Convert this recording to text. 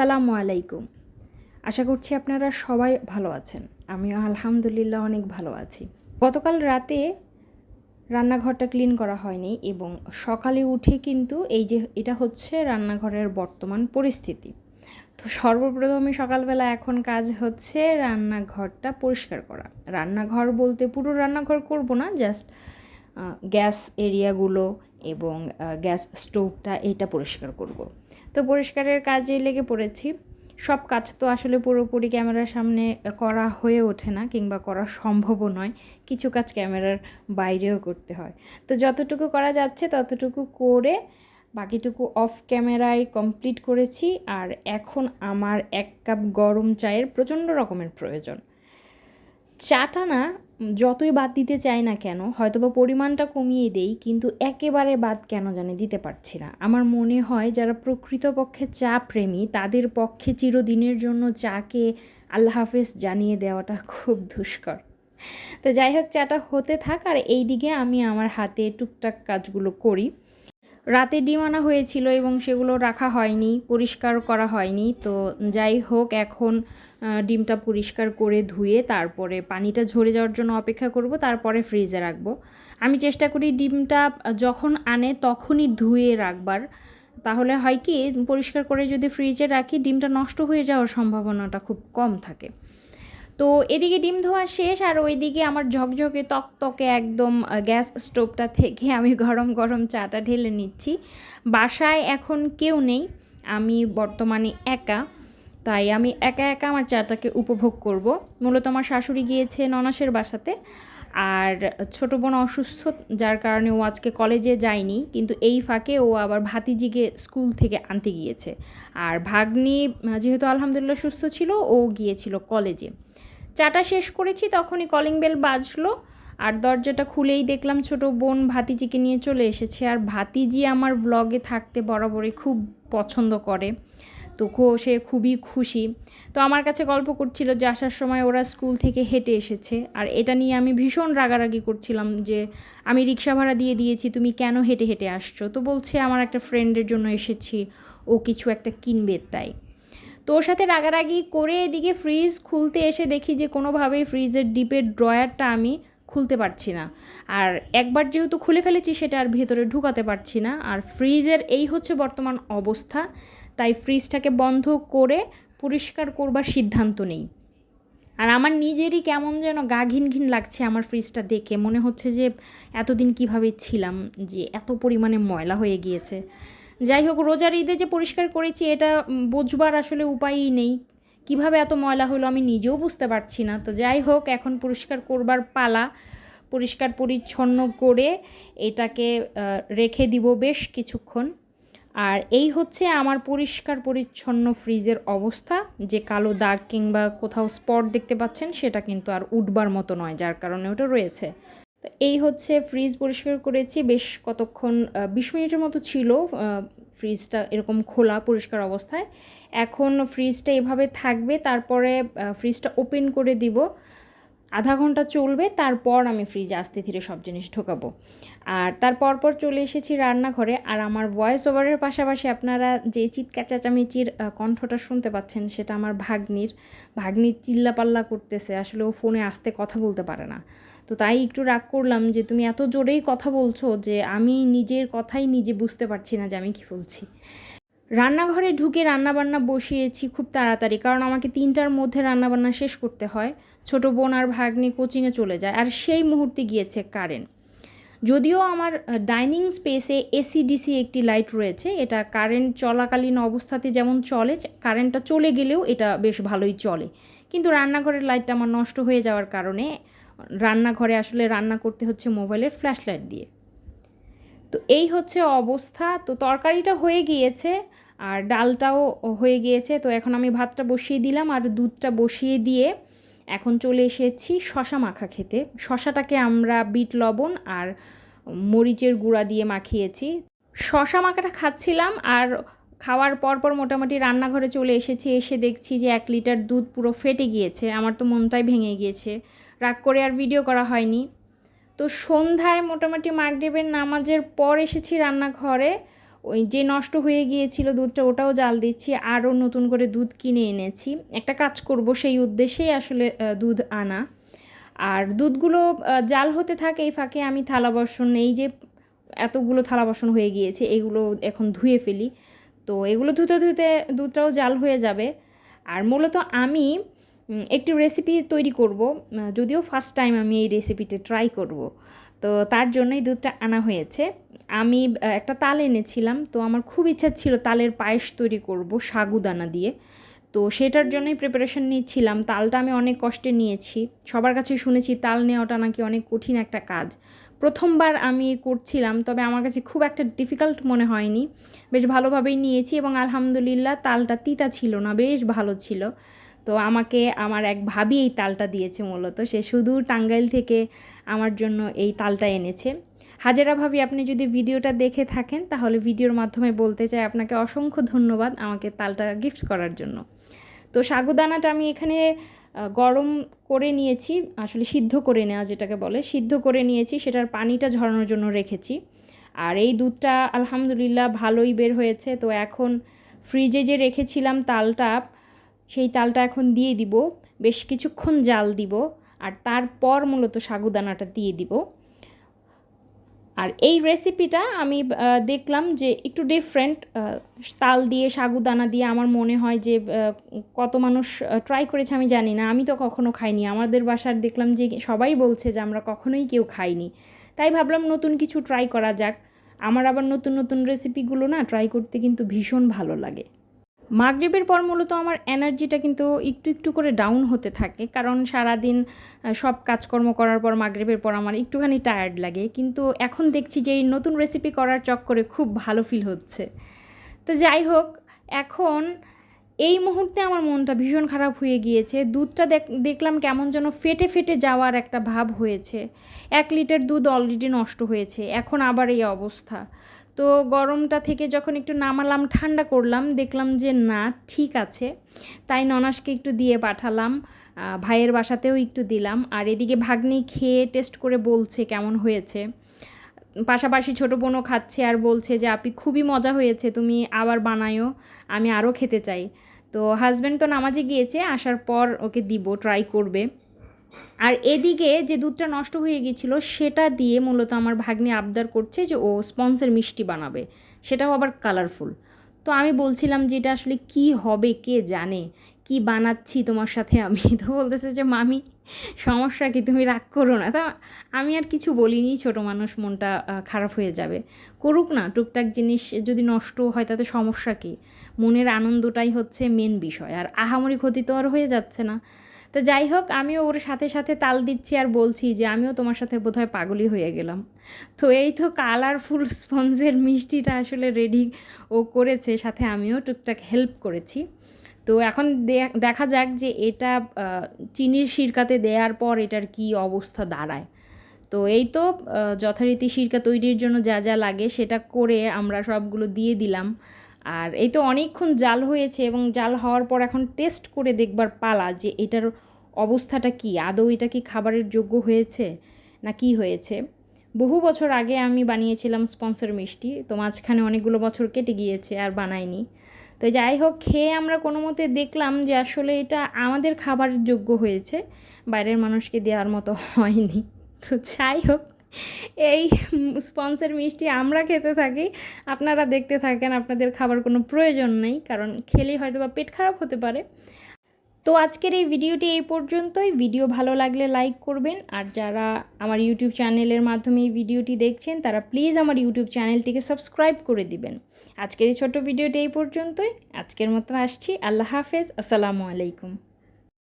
আসসালামু আলাইকুম। আশা করছি আপনারা সবাই ভালো আছেন। আমিও আলহামদুলিল্লাহ অনেক ভালো আছি। গতকাল রাতে রান্নাঘরটা ক্লিন করা হয়নি এবং সকালে উঠে কিন্তু এই যে এটা হচ্ছে রান্নাঘরের বর্তমান পরিস্থিতি। তো সর্বপ্রথমে সকালবেলা এখন কাজ হচ্ছে রান্নাঘরটা পরিষ্কার করা। রান্নাঘর বলতে পুরো রান্নাঘর করব না, জাস্ট গ্যাস এরিয়াগুলো এবং গ্যাস স্টোভটা এটা পরিষ্কার করব। তো পরিষ্কারের কাজে লেগে পড়েছি। সব কাজ তো আসলে পুরোপুরি ক্যামেরার সামনে করা হয়ে ওঠে না, কিংবা করা সম্ভবও নয়। কিছু কাজ ক্যামেরার বাইরেও করতে হয়। তো যতটুকু করা যাচ্ছে ততটুকু করে বাকিটুকু অফ ক্যামেরায় কমপ্লিট করেছি। আর এখন আমার 1 কাপ গরম চায়ের প্রচণ্ড রকমের প্রয়োজন। চাটা না যতই বাদ দিতে চাই না কেন, হয়তোবা পরিমাণটা কমিয়ে দেই, কিন্তু একেবারে বাদ কেন জানি দিতে পারছি না। আমার মনে হয় যারা প্রকৃতপক্ষে চা প্রেমী তাদের পক্ষে চিরদিনের জন্য চাকে আল্লাহ হাফেজ জানিয়ে দেওয়াটা খুব দুষ্কর। তো যাই হোক, চাটা হতে থাক আর এই দিকে আমি আমার হাতে টুকটাক কাজগুলো করি। রাতে ডিম আনা হয়েছিল এবং সেগুলো রাখা হয়নি, পরিষ্কার করা হয়নি। তো যাই হোক, এখন ডিমটা পরিষ্কার করে ধুয়ে তারপরে পানিটা ঝরে যাওয়ার জন্য অপেক্ষা করব, তারপরে ফ্রিজে রাখবো। আমি চেষ্টা করি ডিমটা যখন আনে তখনই ধুয়ে রাখবার। তাহলে হয় কি, পরিষ্কার করে যদি ফ্রিজে রাখি ডিমটা নষ্ট হয়ে যাওয়ার সম্ভাবনাটা খুব কম থাকে। তো এদিকে ডিম ধোয়া শেষ আর ওইদিকে আমার ঝকঝকে তকতকে একদম গ্যাস স্টোভটা থেকে আমি গরম গরম চাটা ঢেলে নিচ্ছি। বাসায় এখন কেউ নেই, আমি বর্তমানে একা, তাই আমি একা একা আমার চাটাকে উপভোগ করব। মূলত আমার শাশুড়ি গিয়েছে ননাসের বাসাতে, আর ছোটো বোন অসুস্থ, যার কারণে ও আজকে কলেজে যায়নি, কিন্তু এই ফাঁকে ও আবার ভাতিজিকে স্কুল থেকে আনতে গিয়েছে। আর ভাগ্নি যেহেতু আলহামদুলিল্লাহ সুস্থ ছিল, ও গিয়েছিল কলেজে। চাটা শেষ করেছি, তখনই কলিং বেল বাজলো আর দরজাটা খুলেই দেখলাম ছোটো বোন ভাতিজিকে নিয়ে চলে এসেছে। আর ভাতিজি আমার ভ্লগে থাকতে বরাবরই খুব পছন্দ করে, তো সে খুবই খুশি। তো আমার কাছে গল্প করছিল যে আসার সময় ওরা স্কুল থেকে হেঁটে এসেছে, আর এটা নিয়ে আমি ভীষণ রাগারাগি করছিলাম যে আমি রিক্সা ভাড়া দিয়ে দিয়েছি, তুমি কেন হেঁটে হেঁটে আসছো। তো বলছে আমার একটা ফ্রেন্ডের জন্য এসেছি, ও কিছু একটা কিনবে তাই। তো ওর সাথে রাগারাগি করে এদিকে ফ্রিজ খুলতে এসে দেখি যে কোনোভাবেই ফ্রিজের ডিপের ড্রয়ারটা আমি খুলতে পারছি না। আর একবার যেহেতু খুলে ফেলেছি সেটা আর ভেতরে ঢুকাতে পারছি না। আর ফ্রিজের এই হচ্ছে বর্তমান অবস্থা, তাই ফ্রিজটাকে বন্ধ করে পরিষ্কার করবার সিদ্ধান্ত নেই। আর আমার নিজেরই কেমন যেন গা ঘিন ঘিন লাগছে আমার ফ্রিজটা দেখে। মনে হচ্ছে যে এতদিন কিভাবে ছিলাম যে এত পরিমাণে ময়লা হয়ে গিয়েছে। যাই হোক, রোজার ঈদে যে পরিষ্কার করেছি এটা বুঝবার আসলে উপায়ই নেই। কিভাবে এত ময়লা হলো আমি নিজেও বুঝতে পারছি না। তো যাই হোক, এখন পরিষ্কার করবার পালা। পরিষ্কার পরিচ্ছন্ন করে এটাকে রেখে দিব বেশ কিছুক্ষণ। আর এই হচ্ছে আমার পরিষ্কার পরিচ্ছন্ন ফ্রিজের অবস্থা। যে কালো দাগ কিংবা কোথাও স্পট দেখতে পাচ্ছেন সেটা কিন্তু আর উঠবার মতো নয়, যার কারণে ওটা রয়েছে। তো এই হচ্ছে ফ্রিজ পরিষ্কার করেছি বেশ কতক্ষণ, 20 মিনিটের মতো ছিল ফ্রিজটা এরকম খোলা পরিষ্কার অবস্থায়। এখন ফ্রিজটা এভাবে থাকবে, তারপরে ফ্রিজটা ওপেন করে দিব, আধা ঘন্টা চলবে, তারপর আমি ফ্রিজে আস্তে ধীরে সব জিনিস ঢোকাবো। আর তারপর চলে এসেছি রান্নাঘরে। আর আমার ভয়েস ওভারের পাশাপাশি আপনারা যে চিৎকার চেঁচামেচির কণ্ঠটা শুনতে পাচ্ছেন সেটা আমার ভাগ্নির চিল্লাপাল্লা করতেছে। আসলে ও ফোনে আস্তে কথা বলতে পারে না, তো তাই একটু রাগ করলাম যে তুমি এত জোরেই কথা বলছো যে আমি নিজের কথাই নিজে বুঝতে পারছি না যে আমি কী বলছি। রান্নাঘরে ঢুকে রান্নাবান্না বসিয়েছি খুব তাড়াতাড়ি, কারণ আমাকে 3টার মধ্যে রান্নাবান্না শেষ করতে হয়। ছোটো বোন আর ভাগ্নি কোচিংয়ে চলে যায়, আর সেই মুহূর্তে গিয়েছে কারেন্ট। যদিও আমার ডাইনিং স্পেসে এসি ডিসি একটি লাইট রয়েছে, এটা কারেন্ট চলাকালীন অবস্থাতে যেমন চলে, কারেন্টটা চলে গেলেও এটা বেশ ভালোই চলে। কিন্তু রান্নাঘরের লাইটটা আমার নষ্ট হয়ে যাওয়ার কারণে রান্নাঘরে আসলে রান্না করতে হচ্ছে মোবাইলের ফ্ল্যাশ লাইট দিয়ে। তো এই হচ্ছে অবস্থা। তো তরকারিটা হয়ে গিয়েছে আর ডালটাও হয়ে গিয়েছে। তো এখন আমি ভাতটা বসিয়ে দিলাম আর দুধটা বসিয়ে দিয়ে এখন চলে এসেছি শশা মাখা খেতে। শশাটাকে আমরা বিট লবণ আর মরিচের গুঁড়া দিয়ে মাখিয়েছি। শশা মাখাটা খাচ্ছিলাম আর খাওয়ার পর মোটামুটি রান্নাঘরে চলে এসেছি। এসে দেখছি যে 1 লিটার দুধ পুরো ফেটে গিয়েছে। আমার তো মনটাই ভেঙে গিয়েছে, রাগ করে আর ভিডিও করা হয়নি। তো সন্ধ্যায় মোটামুটি মাগরিবের নামাজের পর এসেছি রান্নাঘরে। ওই যে নষ্ট হয়ে গিয়েছিল দুধটা ওটাও জাল দিচ্ছি, আরও নতুন করে দুধ কিনে এনেছি। একটা কাজ করব সেই উদ্দেশ্যেই আসলে দুধ আনা। আর দুধগুলো জাল হতে থাকে এই ফাঁকে আমি থালা বাসন, এই যে এতগুলো থালা বাসন হয়ে গিয়েছে এগুলো এখন ধুয়ে ফেলি। তো এগুলো ধুতে ধুতে দুধটাও জাল হয়ে যাবে। আর মূলত আমি একটি রেসিপি তৈরি করব, যদিও ফার্স্ট টাইম আমি এই রেসিপিটা ট্রাই করব। তো তার জন্যই দুধটা আনা হয়েছে। আমি একটা তাল এনেছিলাম, তো আমার খুব ইচ্ছা ছিল তালের পায়েস তৈরি করব সাগুদানা দিয়ে। তো সেটার জন্যই প্রিপারেশন নিচ্ছিলাম। তালটা আমি অনেক কষ্টে নিয়েছি, সবার কাছে শুনেছি তাল নেওয়াটা নাকি অনেক কঠিন একটা কাজ। প্রথমবার আমি করছিলাম, তবে আমার কাছে খুব একটা ডিফিকাল্ট মনে হয়নি, বেশ ভালোভাবেই নিয়েছি এবং আলহামদুলিল্লাহ তালটা তিতা ছিল না, বেশ ভালো ছিল। তো আমাকে আমার এক ভাবি এই তালটা দিয়েছে, মূলত সে শুধু টাঙ্গাইল থেকে আমার জন্য এই তালটা এনেছে। হাজেরা ভাবি, আপনি যদি ভিডিওটা দেখে থাকেন তাহলে ভিডিওর মাধ্যমে বলতে চাই আপনাকে অসংখ্য ধন্যবাদ আমাকে তালটা গিফট করার জন্য। তো সাগুদানাটা আমি এখানে গরম করে নিয়েছি, আসলে সিদ্ধ করে নেওয়া যেটাকে বলে, সিদ্ধ করে নিয়েছি, সেটার পানিটা ঝরানোর জন্য রেখেছি। আর এই দুধটা আলহামদুলিল্লাহ ভালোই বের হয়েছে। তো এখন ফ্রিজে যে রেখেছিলাম তালটা, সেই তালটা এখন দিয়ে দিব, বেশ কিছুক্ষণ জাল দিব, আর তারপর মূলত সাগুদানাটা দিয়ে দিব। আর এই রেসিপিটা আমি দেখলাম যে একটু ডিফারেন্ট, তাল দিয়ে সাগুদানা দিয়ে আমার মনে হয় যে কত মানুষ ট্রাই করেছে আমি জানি না, আমি তো কখনো খাইনি। আমাদের বাসার দেখলাম যে সবাই বলছে যে আমরা কখনোই কেউ খাইনি, তাই ভাবলাম নতুন কিছু ট্রাই করা যাক। আমার আবার নতুন নতুন রেসিপিগুলো না ট্রাই করতে কিন্তু ভীষণ ভালো লাগে। মাগরিবের পর মূলত আমার এনার্জিটা কিন্তু একটু একটু করে ডাউন হতে থাকে, কারণ সারাদিন সব কাজকর্ম করার পর মাগরিবের পর আমার একটুখানি টায়ার্ড লাগে। কিন্তু এখন দেখছি যে এই নতুন রেসিপি করার চক্করে খুব ভালো ফিল হচ্ছে। তো যাই হোক, এখন এই মুহূর্তে আমার মনটা ভীষণ খারাপ হয়ে গিয়েছে। দুধটা দেখলাম কেমন যেন ফেটে ফেটে যাওয়ার একটা ভাব হয়েছে। 1 লিটার দুধ অলরেডি নষ্ট হয়েছে, এখন আবার এই অবস্থা। তো গরমটা থেকে যখন একটু নামালাম, ঠান্ডা করলাম, দেখলাম যে না ঠিক আছে, তাই ননাসকে একটু দিয়ে পাঠালাম, ভাইয়ের বাসাতেও একটু দিলাম। আর এদিকে ভাগ্নি খেয়ে টেস্ট করে বলছে কেমন হয়েছে। পাশাপাশি ছোটো বোনও খাচ্ছে আর বলছে যে আপি খুবই মজা হয়েছে, তুমি আবার বানায়ো, আমি আরও খেতে চাই। তো হাজব্যান্ড তো নামাজে গিয়েছে, আসার পর ওকে দিব, ট্রাই করবে। আর এদিকে যে দুধটা নষ্ট হয়ে গিয়েছিলো সেটা দিয়ে মূলত আমার ভাগ্নি আবদার করছে যে ও স্পঞ্জের মিষ্টি বানাবে, সেটাও আবার কালারফুল। তো আমি বলছিলাম যে এটা আসলে কী হবে কে জানে, কি বানাচ্ছি তোমার সাথে আমি। তো বলতেছে যে মামি সমস্যা কি, তুমি রাগ করো না। তা আমি আর কিছু বলিনি, ছোটো মানুষ, মনটা খারাপ হয়ে যাবে, করুক না, টুকটাক জিনিস যদি নষ্ট হয় তাতে সমস্যা কী, মনের আনন্দটাই হচ্ছে মেন বিষয়, আর আহামরি ক্ষতি তো আর হয়ে যাচ্ছে না। তো যাই হোক, আমিও ওর সাথে সাথে তাল দিচ্ছি আর বলছি যে আমিও তোমার সাথে বোধহয় পাগলই হয়ে গেলাম। তো এই তো কালারফুল স্পঞ্জের মিষ্টিটা আসলে রেডি ও করেছে, সাথে আমিও টুকটাক হেল্প করেছি। তো এখন দেখা যাক যে এটা চিনির সিরকাতে দেওয়ার পর এটার কি অবস্থা দাঁড়ায়। তো এই তো যথারীতি সিরকা তৈরির জন্য যা যা লাগে সেটা করে আমরা সবগুলো দিয়ে দিলাম। আর এই তো অনেকক্ষণ জাল হয়েছে এবং জাল হওয়ার পর এখন টেস্ট করে দেখবার পালা যে এটার অবস্থাটা কি, আদৌ এটা কি খাবারের যোগ্য হয়েছে না কি হয়েছে। বহু বছর আগে আমি বানিয়েছিলাম স্পঞ্জের মিষ্টি, তো মাঝখানে অনেকগুলো বছর কেটে গিয়েছে আর বানাইনি। তো যাই হোক, খেয়ে আমরা কোনো মতে দেখলাম যে আসলে এটা আমাদের খাবারের যোগ্য হয়েছে, বাইরের মানুষকে দেওয়ার মতো হয়নি। তো যাই হোক, এই স্পঞ্জের মিষ্টি আমরা খেতে থাকি, আপনারা দেখতে থাকেন, আপনাদের খাবার কোনো প্রয়োজন নেই, কারণ খেলেই হয়তো বা পেট খারাপ হতে পারে। তো আজকের এই ভিডিওটি এই পর্যন্তই। ভিডিও ভালো লাগলে লাইক করবেন, আর যারা আমার ইউটিউব চ্যানেলের মাধ্যমে এই ভিডিওটি দেখছেন তারা প্লিজ আমার ইউটিউব চ্যানেলটিকে সাবস্ক্রাইব করে দিবেন। আজকের এই ছোট্ট ভিডিওটি এই পর্যন্তই, আজকের মতো আসছি। আল্লাহ হাফেজ, আসসালামু আলাইকুম।